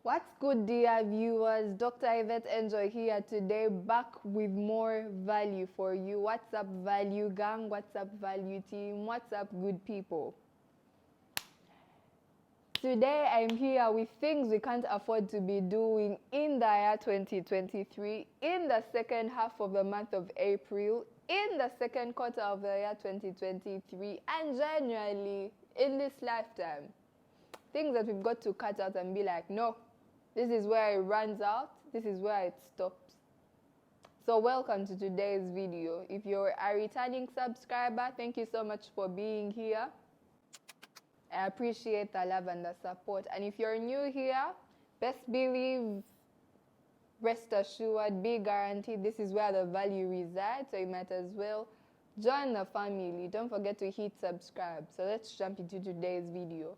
What's good, dear viewers? Dr. Yvette Enjoy here today, back with more value for you. What's up, value gang? What's up, value team? What's up, good people? Today I'm here with things we can't afford to be doing in the year 2023, in the second half of the month of April, in the second quarter of the year 2023, and generally in this lifetime. Things that we've got to cut out and be like, no, this is where it runs out, this is where it stops. So welcome to today's video. If you're a returning subscriber, thank you so much for being here. I appreciate the love and the support. And if you're new here, best believe, rest assured, be guaranteed this is where the value resides. So you might as well join the family. Don't forget to hit subscribe. So let's jump into today's video.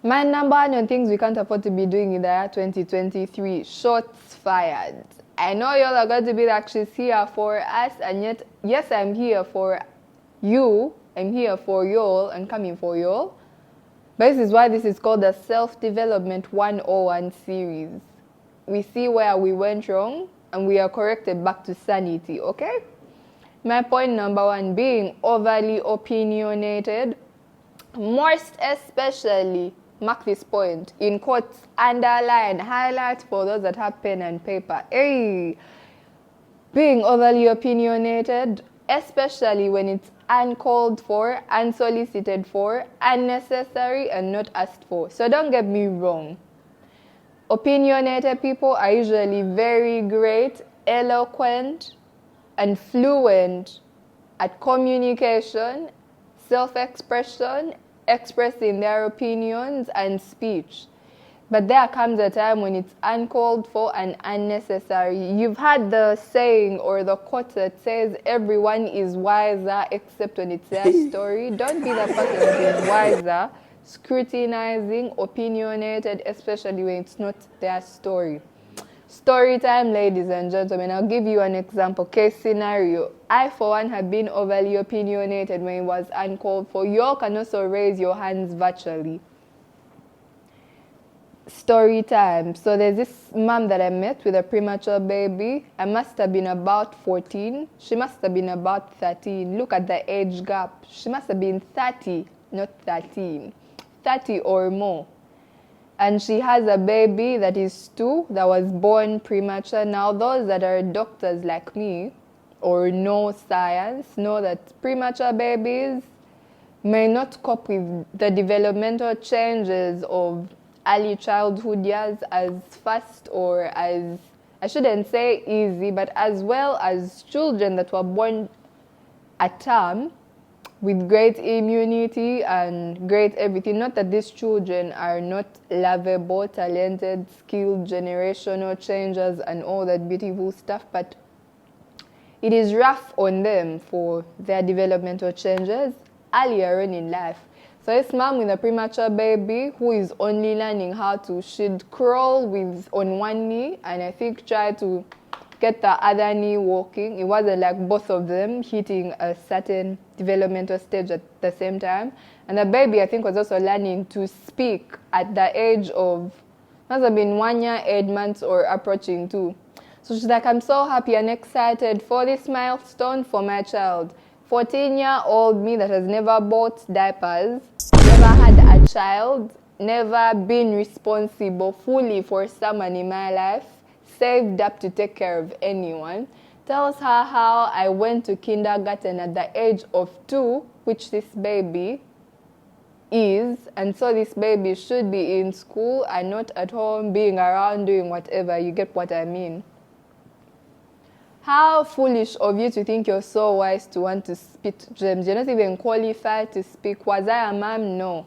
My number one things we can't afford to be doing in the year 2023, shots fired. I know y'all are going to be like, she's here for us, and yet, yes, I'm here for you. I'm here for y'all and coming for y'all. But this is why this is called the Self-Development 101 series. We see where we went wrong and we are corrected back to sanity, okay? My point number one, being overly opinionated, most especially, mark this point, in quotes, underline, highlight for those that have pen and paper. Hey, being overly opinionated, especially when it's uncalled for, unsolicited for, unnecessary, and not asked for. So don't get me wrong. Opinionated people are usually very great, eloquent, and fluent at communication, self-expression, expressing their opinions, and speech. But there comes a time when it's uncalled for and unnecessary. You've had the saying or the quote that says everyone is wiser except when it's their story. Don't be the person that is wiser, scrutinizing, opinionated, especially when it's not their story. Story time, ladies and gentlemen. I'll give you an example. Case scenario. I, for one, have been overly opinionated when it was uncalled for. You all can also raise your hands virtually. Story time. So there's this mom that I met with a premature baby. I must have been about 14. She must have been about 13. Look at the age gap. She must have been 30, not 13. 30 or more. And she has a baby that is 2 that was born premature. Now, those that are doctors like me or know science know that premature babies may not cope with the developmental changes of early childhood years as fast or as, I shouldn't say easy, but as well as children that were born at term with great immunity and great everything. Not that these children are not lovable, talented, skilled, generational changers and all that beautiful stuff, but it is rough on them for their developmental changes earlier on in life. So this mom with a premature baby who is only learning how to, she'd crawl with on one knee and I think try to get the other knee walking. It wasn't like both of them hitting a certain developmental stage at the same time. And the baby, I think, was also learning to speak at the age of, must have been 1 year, 8 months or approaching 2. So she's like, I'm so happy and excited for this milestone for my child. 14-year-old me that has never bought diapers, never had a child, never been responsible fully for someone in my life, saved up to take care of anyone, tells her how I went to kindergarten at the age of 2, which this baby is, and so this baby should be in school and not at home being around doing whatever. You get what I mean? How foolish of you to think you're so wise to want to spit gems. You're not even qualified to speak. Was I a mom? No.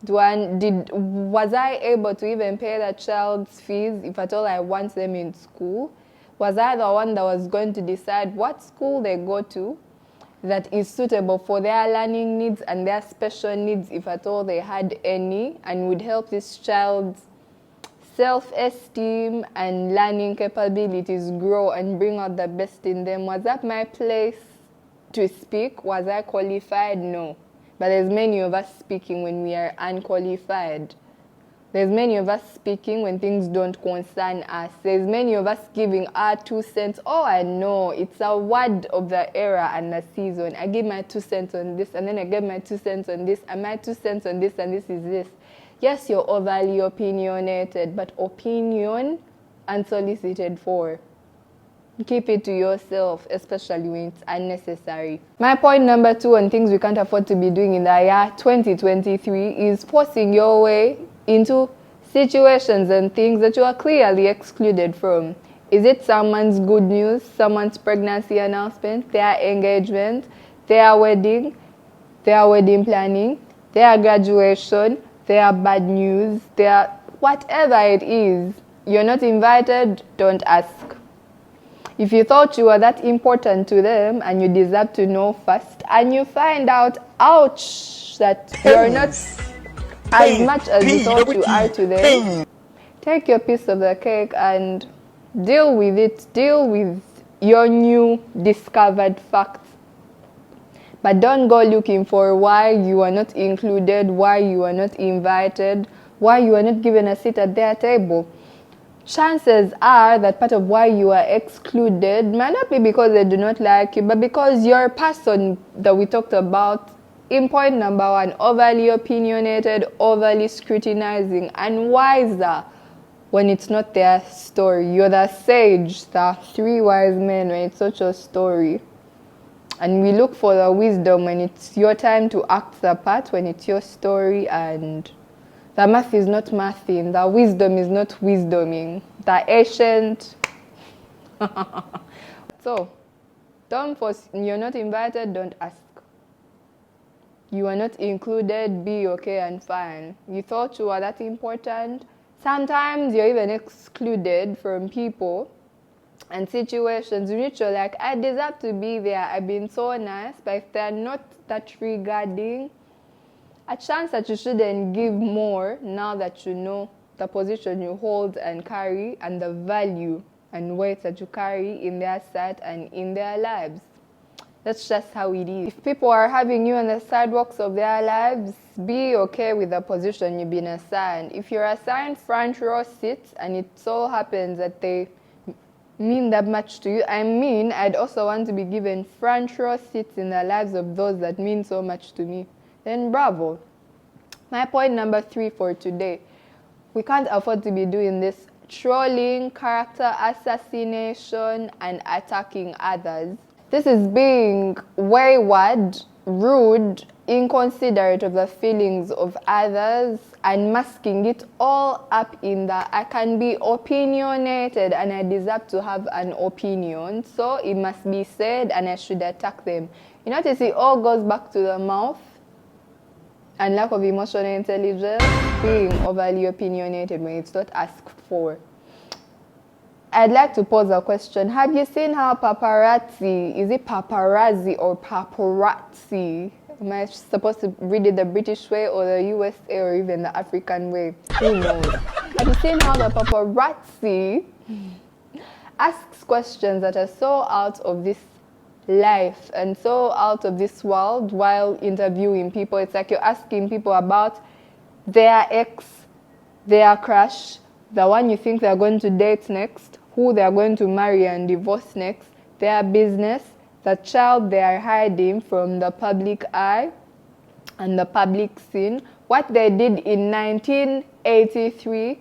Was I able to even pay the child's fees if at all I want them in school? Was I the one that was going to decide what school they go to that is suitable for their learning needs and their special needs if at all they had any, and would help this child's self-esteem and learning capabilities grow and bring out the best in them? Was that my place to speak? Was I qualified? No. But there's many of us speaking when we are unqualified. There's many of us speaking when things don't concern us. There's many of us giving our 2 cents. Oh, I know, it's a word of the era and the season. I give my 2 cents on this, and then I give my 2 cents on this, and my 2 cents on this, and this is this. Yes, you're overly opinionated, but opinion unsolicited for. Keep it to yourself, especially when it's unnecessary. My point number 2 on things we can't afford to be doing in the year 2023 is forcing your way into situations and things that you are clearly excluded from. Is it someone's good news, someone's pregnancy announcement, their engagement, their wedding planning, their graduation, their bad news, their whatever it is? You're not invited, don't ask. If you thought you were that important to them and you deserve to know first, and you find out, ouch, that you're not as much as you thought you are to them, take your piece of the cake and deal with it. Deal with your new discovered facts. But don't go looking for why you are not included, why you are not invited, why you are not given a seat at their table. Chances are that part of why you are excluded might not be because they do not like you, but because you're a person that we talked about in point number 1, overly opinionated, overly scrutinizing, and wiser when it's not their story. You're the sage, the 3 wise men when it's such a story. And we look for the wisdom when it's your time to act the part, when it's your story, and the math is not mathing, the wisdom is not wisdoming, the ancient. So, don't force, you're not invited, don't ask. You are not included, be okay and fine. You thought you were that important. Sometimes you're even excluded from people and situations in which you're like, I deserve to be there, I've been so nice, but if they're not that regarding, a chance that you shouldn't give more now that you know the position you hold and carry and the value and weight that you carry in their sight and in their lives. That's just how it is. If people are having you on the sidewalks of their lives, be okay with the position you've been assigned. If you're assigned front row seats and it so happens that they mean that much to you, I'd also want to be given front row seats in the lives of those that mean so much to me. Then bravo. My point number 3 for today. We can't afford to be doing this trolling, character assassination, and attacking others. This is being wayward, rude, inconsiderate of the feelings of others, and masking it all up in that I can be opinionated and I deserve to have an opinion, so it must be said and I should attack them. You notice it all goes back to the mouth and lack of emotional intelligence, being overly opinionated when it's not asked for. I'd like to pose a question. Have you seen how paparazzi, is it paparazzi or paparazzi? Am I supposed to read it the British way or the USA or even the African way? Who knows? Have you seen how the paparazzi asks questions that are so out of this life and so out of this world while interviewing people? It's like you're asking people about their ex, their crush, the one you think they're going to date next, who they're going to marry and divorce next, their business, the child they are hiding from the public eye and the public scene, what they did in 1983,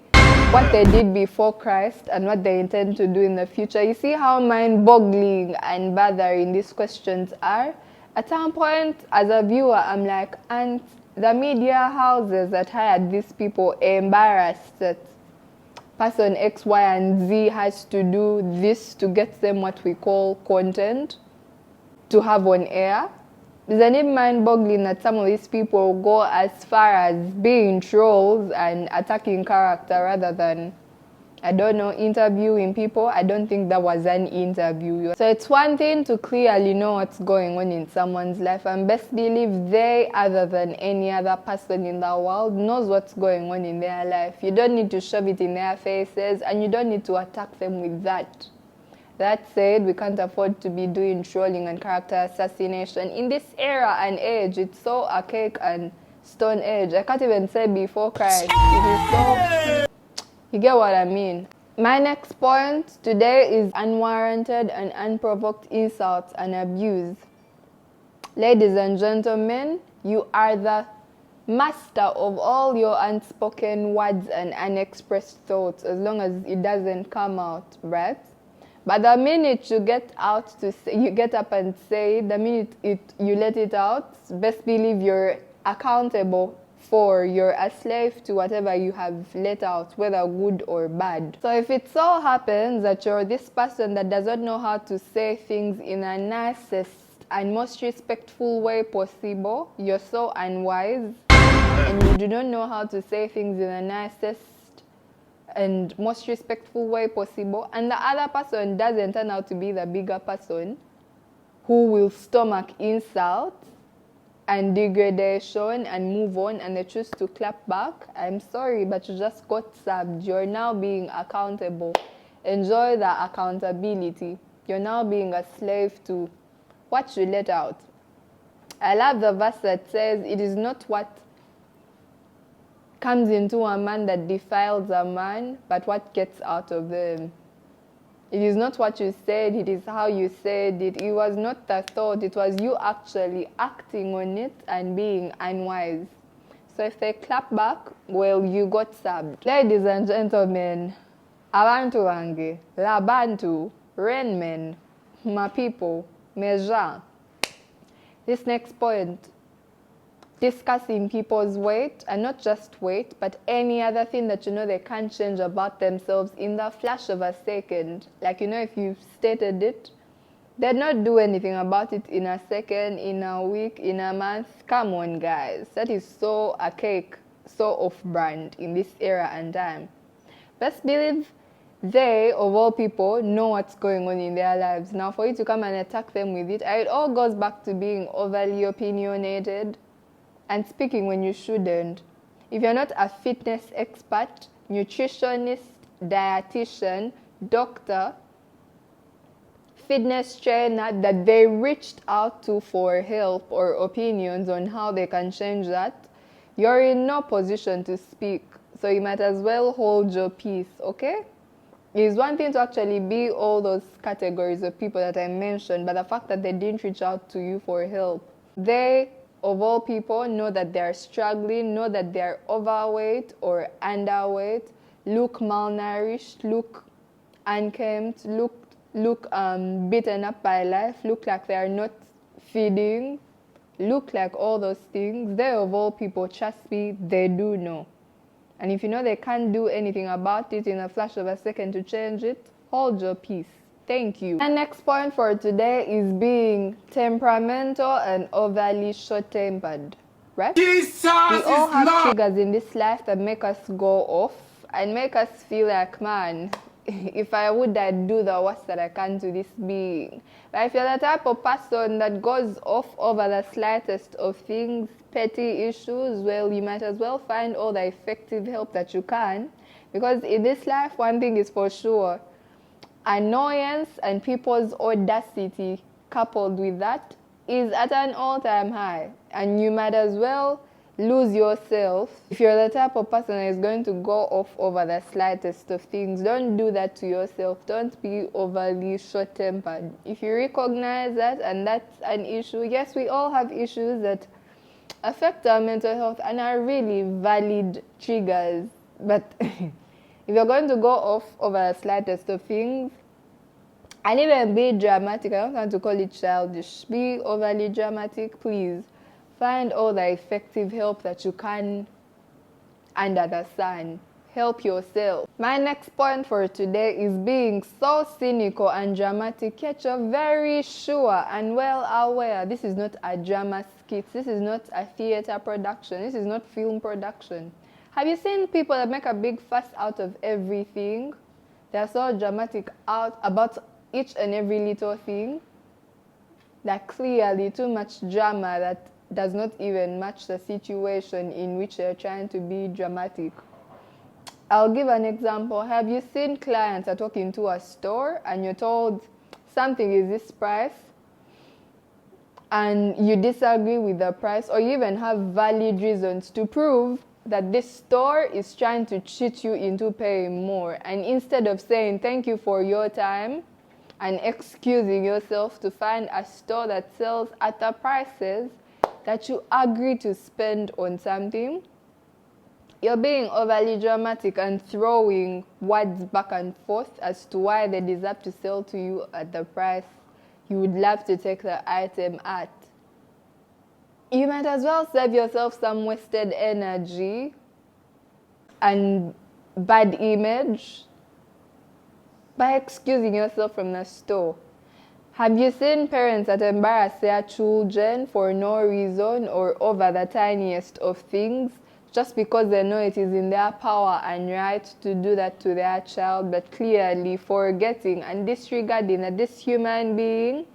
what they did before Christ, and what they intend to do in the future. You see how mind-boggling and bothering these questions are? At some point, as a viewer, I'm like, and the media houses that hired these people embarrassed that person X, Y, and Z has to do this to get them what we call content to have on air. Isn't it mind-boggling that some of these people go as far as being trolls and attacking character rather than, I don't know, interviewing people? I don't think that was an interview. So it's one thing to clearly know what's going on in someone's life, and best believe they, other than any other person in the world, knows what's going on in their life. You don't need to shove it in their faces, and you don't need to attack them with that. That said, we can't afford to be doing trolling and character assassination. In this era and age, it's so archaic and Stone Age. I can't even say before Christ. It is so... You get what I mean? My next point today is unwarranted and unprovoked insults and abuse. Ladies and gentlemen, you are the master of all your unspoken words and unexpressed thoughts, as long as it doesn't come out, right? But the minute you get out to say, you get up and say, the minute you let it out, best believe you're accountable for, you're a slave to whatever you have let out, whether good or bad. So if it so happens that you're this person that doesn't know how to say things in a nicest and most respectful way possible, you're so unwise, and you do not know how to say things in the nicest and most respectful way possible, and the other person doesn't turn out to be the bigger person who will stomach insults and degradation and move on, and they choose to clap back, I'm sorry, but you just got served. You're now being accountable. Enjoy the accountability. You're now being a slave to what you let out. I love the verse that says, it is not what comes into a man that defiles a man, but what gets out of them. It is not what you said, it is how you said it. It was not the thought, it was you actually acting on it and being unwise. So if they clap back, well, you got served. Ladies and gentlemen, abantu wange, labantu, renmen, my people, meja. This next point, discussing people's weight, and not just weight, but any other thing that you know they can't change about themselves in the flash of a second. Like, you know, if you stated it, they'd not do anything about it in a second, in a week, in a month. Come on, guys. That is so archaic, so off-brand in this era and time. Best believe they, of all people, know what's going on in their lives. Now, for you to come and attack them with it, it all goes back to being overly opinionated and speaking when you shouldn't. If you're not a fitness expert, nutritionist, dietitian, doctor, fitness trainer that they reached out to for help or opinions on how they can change that, you're in no position to speak. So you might as well hold your peace, okay? It's one thing to actually be all those categories of people that I mentioned, but the fact that they didn't reach out to you for help, they, of all people, know that they're struggling, know that they're overweight or underweight, look malnourished, look unkempt, look beaten up by life, look like they're not feeding, look like all those things. They, of all people, trust me, they do know. And if you know they can't do anything about it in a flash of a second to change it, hold your peace. Thank you. And next point for today is being temperamental and overly short-tempered, right? Jesus, we all have triggers in this life that make us go off and make us feel like, man, if I would, I'd do the worst that I can to this being. But if you're the type of person that goes off over the slightest of things, petty issues, well, you might as well find all the effective help that you can. Because in this life, one thing is for sure, annoyance and people's audacity coupled with that is at an all-time high, and you might as well lose yourself. If you're the type of person that is going to go off over the slightest of things, don't do that to yourself. Don't be overly short-tempered. If you recognize that and that's an issue, yes, we all have issues that affect our mental health and are really valid triggers, but if you're going to go off over the slightest of things, and even be dramatic, I don't want to call it childish, be overly dramatic, please. Find all the effective help that you can under the sun. Help yourself. My next point for today is being so cynical and dramatic, yet you're very sure and well aware this is not a drama skit, this is not a theater production, this is not film production. Have you seen people that make a big fuss out of everything? They're so dramatic out about each and every little thing. They're clearly too much drama that does not even match the situation in which they're trying to be dramatic. I'll give an example. Have you seen clients that walk into a store and you're told something is this price, and you disagree with the price, or you even have valid reasons to prove that this store is trying to cheat you into paying more, and instead of saying thank you for your time and excusing yourself to find a store that sells at the prices that you agree to spend on something, you're being overly dramatic and throwing words back and forth as to why they deserve to sell to you at the price you would love to take the item at. You might as well save yourself some wasted energy and bad image by excusing yourself from the store. Have you seen parents that embarrass their children for no reason or over the tiniest of things, just because they know it is in their power and right to do that to their child, but clearly forgetting and disregarding that this human being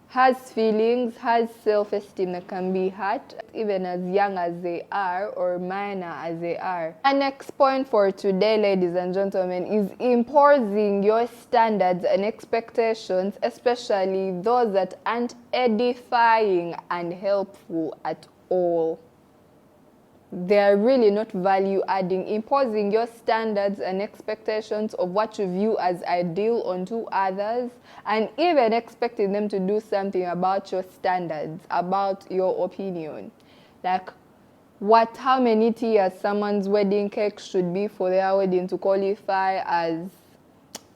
has feelings, has self-esteem that can be hurt even as young as they are or minor as they are. Our next point for today, ladies and gentlemen, is imposing your standards and expectations, especially those that aren't edifying and helpful at all. They're really not value adding. Imposing your standards and expectations of what you view as ideal onto others, and even expecting them to do something about your standards, about your opinion. Like how many tiers someone's wedding cake should be for their wedding to qualify as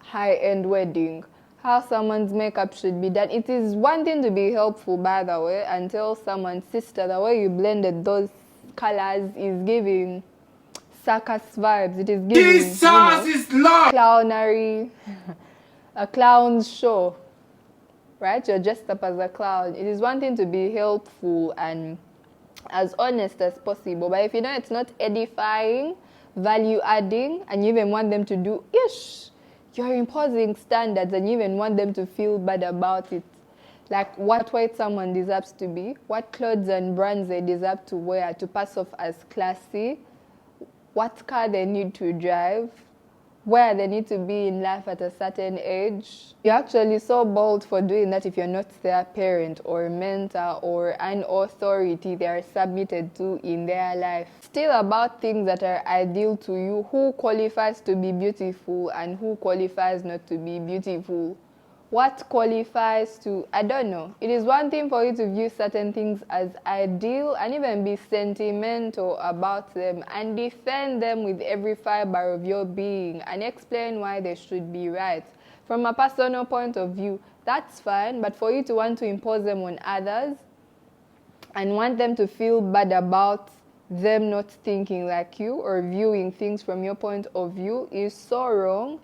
high-end wedding. How someone's makeup should be done. It is one thing to be helpful, by the way, and tell someone, sister, the way you blended those colors is giving circus vibes. It is giving Jesus is Lord clownery, a clown's show, right? You're dressed up as a clown. It is one thing to be helpful and as honest as possible, but if you know it's not edifying, value adding, and you even want them to do you're imposing standards and you even want them to feel bad about it. Like what weight someone deserves to be, what clothes and brands they deserve to wear to pass off as classy, what car they need to drive, where they need to be in life at a certain age. You're actually so bold for doing that if you're not their parent or mentor or an authority they are submitted to in their life. Still about things that are ideal to you, who qualifies to be beautiful and who qualifies not to be beautiful. What qualifies to, I don't know. It is one thing for you to view certain things as ideal and even be sentimental about them and defend them with every fiber of your being and explain why they should be right. From a personal point of view, that's fine, but for you to want to impose them on others and want them to feel bad about them not thinking like you or viewing things from your point of view is so wrong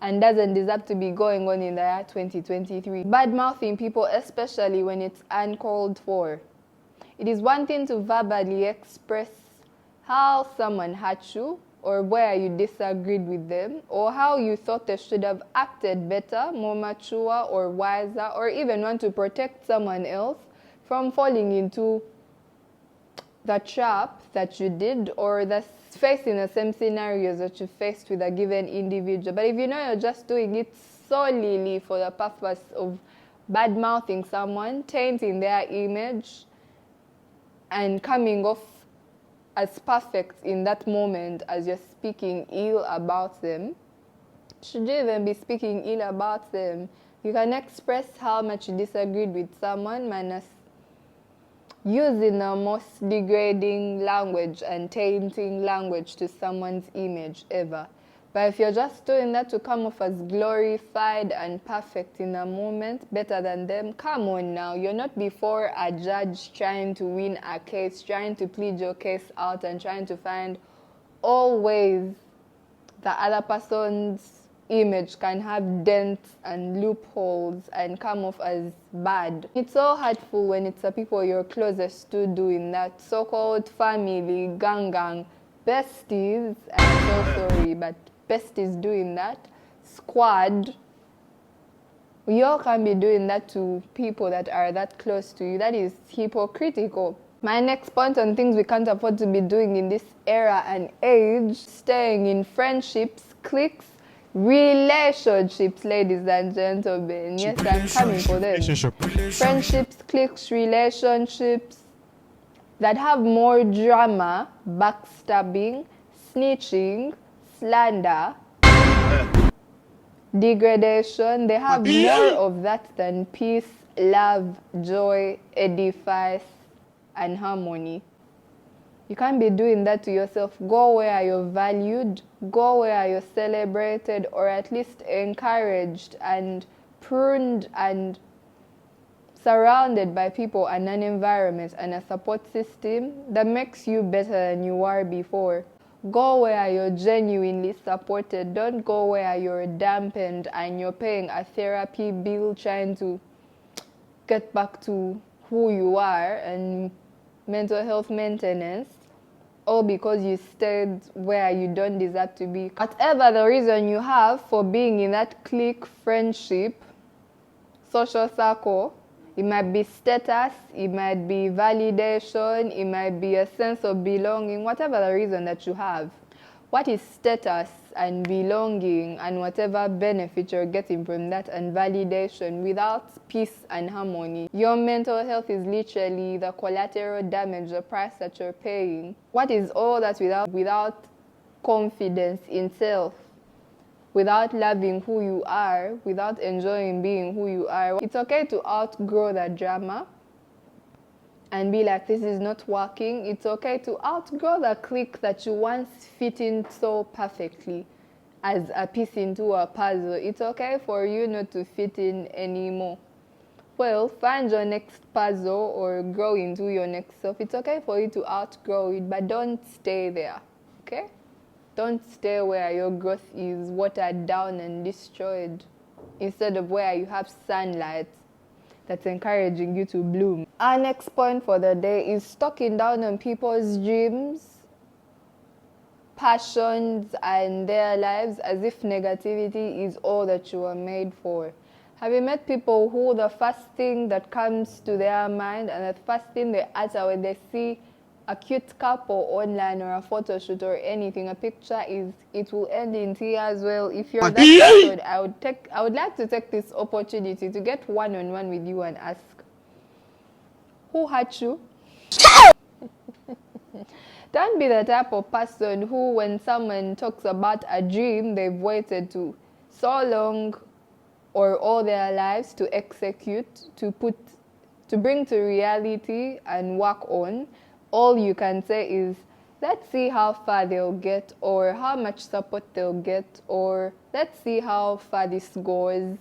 and doesn't deserve to be going on in the year 2023. Bad-mouthing people, especially when it's uncalled for. It is one thing to verbally express how someone hurt you or where you disagreed with them or how you thought they should have acted better, more mature or wiser, or even want to protect someone else from falling into the trap that you did or the facing the same scenarios that you faced with a given individual. But if you know you're just doing it solely for the purpose of bad-mouthing someone, tainting their image, and coming off as perfect in that moment as you're speaking ill about them, should you even be speaking ill about them? You can express how much you disagreed with someone minus using the most degrading language and tainting language to someone's image ever. But if you're just doing that to come off as glorified and perfect in a moment, better than them, come on now. You're not before a judge trying to win a case, trying to plead your case out and trying to find all ways the other person's image can have dents and loopholes and come off as bad. It's so hurtful when it's the people you're closest to doing that. So-called family, gang, besties, I'm so sorry, but besties doing that. Squad. We all can be doing that to people that are that close to you. That is hypocritical. My next point on things we can't afford to be doing in this era and age, staying in friendships, cliques, Relationships, ladies and gentlemen. Yes, I'm coming for them. Friendships, cliques, relationships that have more drama, backstabbing, snitching, slander, degradation. They have more of that than peace, love, joy, edifice, and harmony. You can't be doing that to yourself. Go where you're valued, go where you're celebrated, or at least encouraged and pruned and surrounded by people and an environment and a support system that makes you better than you were before. Go where you're genuinely supported. Don't go where you're dampened and you're paying a therapy bill trying to get back to who you are and mental health maintenance, all because you stayed where you don't deserve to be. Whatever the reason you have for being in that clique, friendship, social circle, it might be status, it might be validation, it might be a sense of belonging, whatever the reason that you have. What is status and belonging and whatever benefit you're getting from that and validation without peace and harmony? Your mental health is literally the collateral damage, the price that you're paying. What is all that without confidence in self? Without loving who you are, without enjoying being who you are. It's okay to outgrow that drama and be like, this is not working. It's okay to outgrow the clique that you once fit in so perfectly as a piece into a puzzle. It's okay for you not to fit in anymore. Well, find your next puzzle or grow into your next self. It's okay for you to outgrow it, but don't stay there, okay? Don't stay where your growth is watered down and destroyed instead of where you have sunlight that's encouraging you to bloom. Our next point for the day is talking down on people's dreams, passions, and their lives as if negativity is all that you are made for. Have you met people who the first thing that comes to their mind and the first thing they utter when they see a cute couple online or a photo shoot or anything, a picture, is it will end in tears? Well, if you're that person, I would like to take this opportunity to get one-on-one with you and ask, who hurt you? Don't be the type of person who, when someone talks about a dream they've waited to so long or all their lives to execute, to bring to reality and work on, all you can say is, let's see how far they'll get, or how much support they'll get, or let's see how far this goes,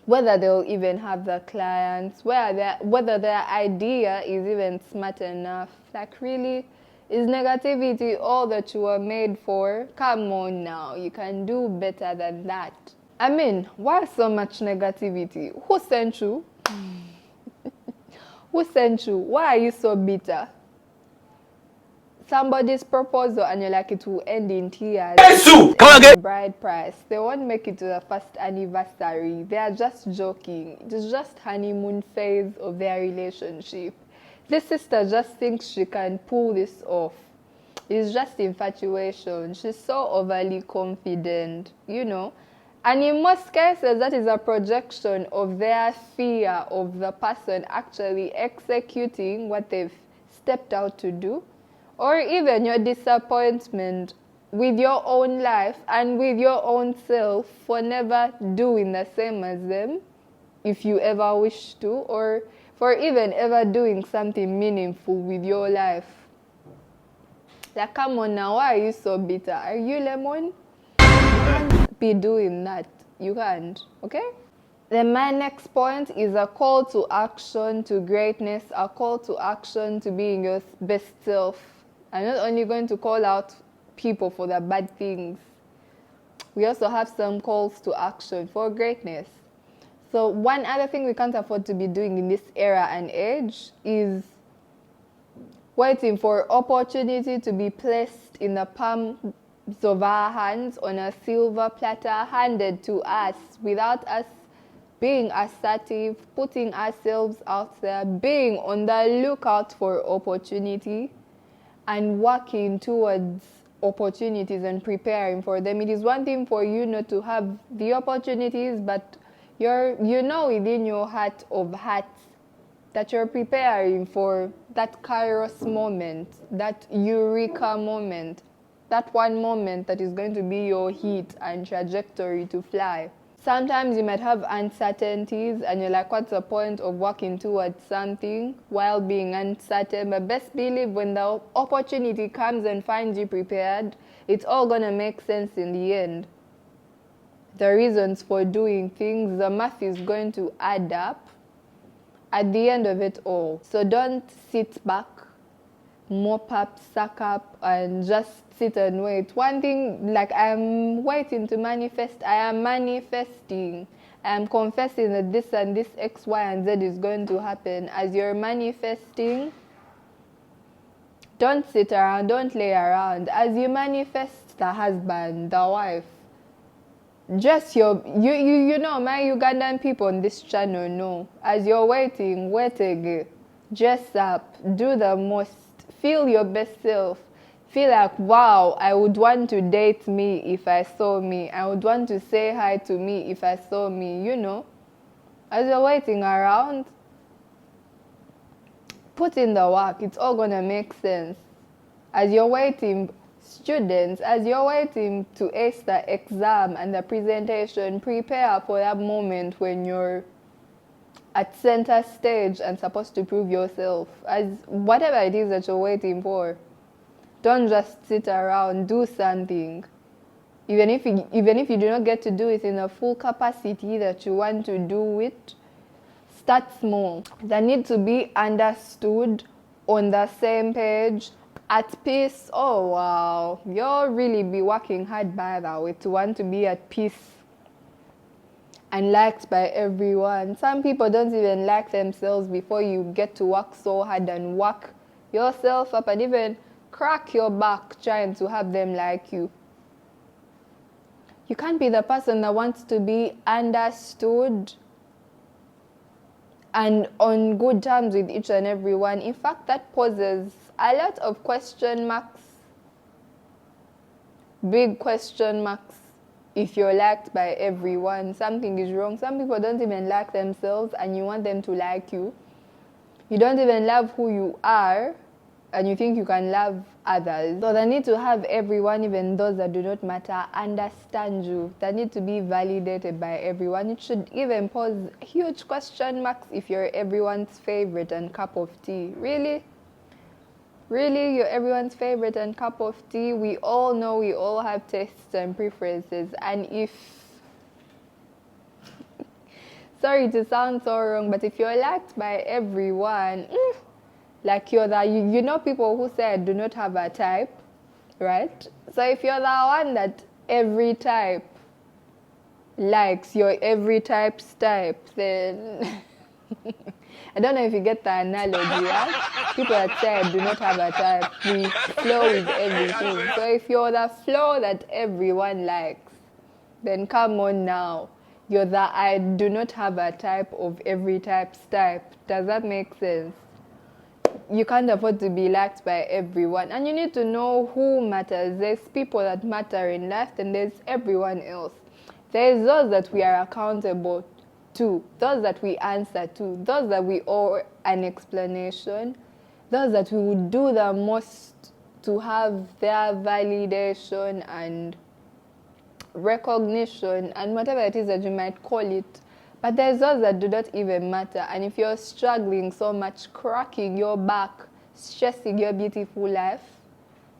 whether they'll even have the clients, whether their idea is even smart enough. Like, really, is negativity all that you were made for? Come on now, you can do better than that. I mean, why so much negativity? Who sent you? Who sent you? Why are you so bitter? Somebody's proposal and you're like, it will end in tears. Come again. Bride price. They won't make it to the first anniversary. They are just joking. It is just honeymoon phase of their relationship. This sister just thinks she can pull this off. It's just infatuation. She's so overly confident, you know. And in most cases, that is a projection of their fear of the person actually executing what they've stepped out to do, or even your disappointment with your own life and with your own self for never doing the same as them, if you ever wish to, or for even ever doing something meaningful with your life. Like, come on now, why are you so bitter? Are you lemon? Be doing that. You can't, okay? Then my next point is a call to action to greatness, a call to action to being your best self. I'm not only going to call out people for their bad things. We also have some calls to action for greatness. So one other thing we can't afford to be doing in this era and age is waiting for opportunity to be placed in the palm of our hands on a silver platter handed to us without us being assertive, putting ourselves out there, being on the lookout for opportunity and working towards opportunities and preparing for them. It is one thing for you not to have the opportunities, but you know within your heart of hearts that you're preparing for that kairos moment, that eureka moment, that one moment that is going to be your hit and trajectory to fly. Sometimes you might have uncertainties and you're like, what's the point of working towards something while being uncertain? But best believe when the opportunity comes and finds you prepared, it's all going to make sense in the end. The reasons for doing things, the math is going to add up at the end of it all. So don't sit back, mop up, suck up, and just sit and wait. One thing, like, I'm waiting to manifest, I am manifesting. I am confessing that this and this X, Y, and Z is going to happen. As you're manifesting, don't sit around, don't lay around. As you manifest the husband, the wife, just you know, my Ugandan people on this channel know. As you're waiting, wait again. Dress up, do the most, feel your best self. Feel like, wow, I would want to date me if I saw me. I would want to say hi to me if I saw me, you know. As you're waiting around, put in the work. It's all going to make sense. As you're waiting, students, as you're waiting to ace the exam and the presentation, prepare for that moment when you're at center stage and supposed to prove yourself. As whatever it is that you're waiting for, don't just sit around, do something. Even if you do not get to do it in the full capacity that you want to do it, start small. They need to be understood, on the same page, at peace. Oh wow, you'll really be working hard by the way to want to be at peace and liked by everyone. Some people don't even like themselves before you get to work so hard and work yourself up and even crack your back trying to have them like you. You can't be the person that wants to be understood and on good terms with each and everyone. In fact, that poses a lot of question marks, big question marks. If you're liked by everyone, something is wrong. Some people don't even like themselves and you want them to like you. You don't even love who you are and you think you can love others. So they need to have everyone, even those that do not matter, understand you. They need to be validated by everyone. It should even pose huge question marks if you're everyone's favorite and cup of tea. Really? Really, you're everyone's favorite and cup of tea? We all know we all have tastes and preferences. And if, sorry to sound so wrong, but if you're liked by everyone, like you're the, you know people who say I do not have a type, right? So if you're the one that every type likes, your every type's type, then I don't know if you get the analogy, right? People that say I do not have a type, we flow with everything. So if you're the flow that everyone likes, then come on now. You're the I do not have a type of every type's type. Does that make sense? You can't afford to be liked by everyone. And you need to know who matters. There's people that matter in life and there's everyone else. There's those that we are accountable to, those that we answer to, those that we owe an explanation, those that we would do the most to have their validation and recognition and whatever it is that you might call it. But there's those that do not even matter. And if you're struggling so much, cracking your back, stressing your beautiful life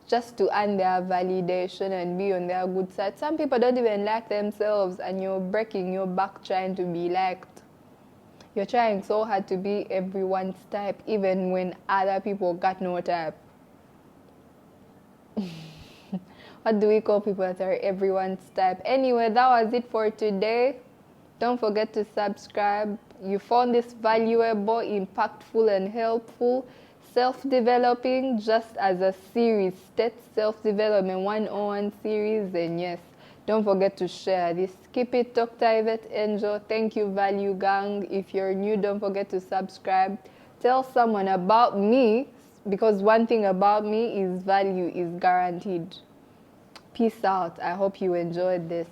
just to earn their validation and be on their good side. Some people don't even like themselves and you're breaking your back trying to be liked. You're trying so hard to be everyone's type even when other people got no type. What do we call people that are everyone's type? Anyway, that was it for today. Don't forget to subscribe. You found this valuable, impactful, and helpful. Self-developing, just as a series, Self-Development 101 series. And yes, don't forget to share this. Keep it Dr. Yvette Angel. Thank you, Value Gang. If you're new, don't forget to subscribe. Tell someone about me, because one thing about me is value is guaranteed. Peace out. I hope you enjoyed this.